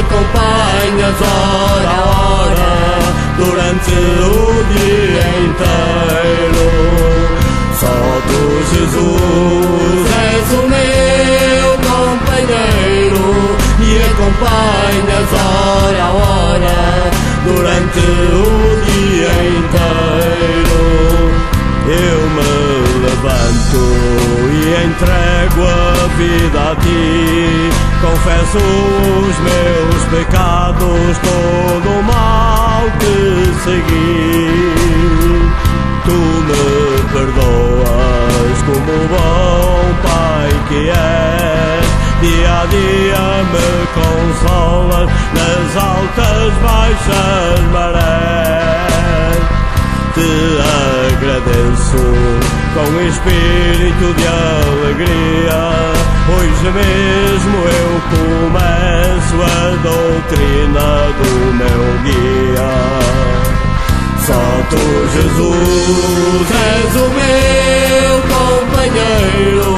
acompanhas hora a hora, durante o dia inteiro. Só tu, Jesus, és o meu companheiro e acompanhas hora a hora, durante o dia inteiro. Eu me levanto e entrego a vida a ti, confesso os meus pecados, todo o mal que segui. Tu me perdoas como o bom Pai que és, dia a dia me consolas nas altas baixas marés. Te agradeço com espírito de alegria, hoje mesmo eu começo a doutrina do meu guia. Só tu, Jesus, és o meu companheiro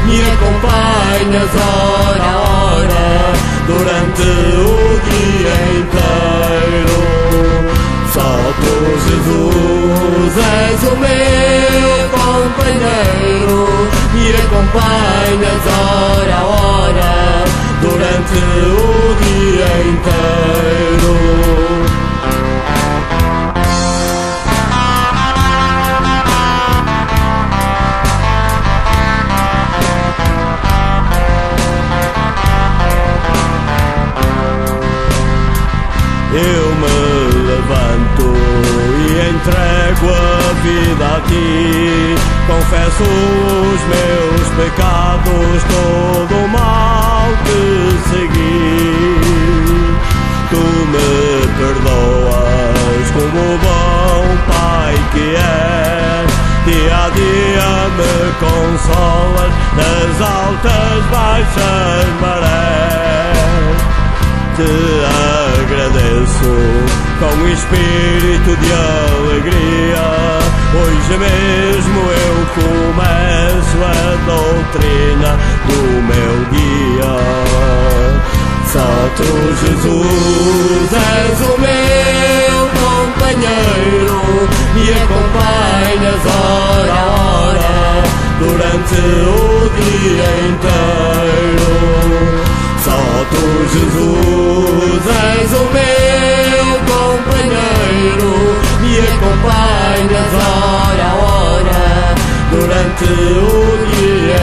e acompanhas hora a hora, durante o dia inteiro. Só tu, Jesus, és o meu companheiro e acompanhas hora a hora, durante o dia inteiro. Eu me levanto e entrego a vida a ti, confesso os meus pecados, todo o mal que segui. Tu me perdoas como o bom Pai que és, dia a dia me consolas nas altas baixas marés. Te agradeço com espírito de alegria, hoje mesmo eu começo a doutrina do meu guia. Só tu, Jesus, és o meu companheiro e acompanhas hora a hora, durante o dia inteiro. Só tu, Jesus, és o meu companheiro e acompanhas hora a hora, durante o dia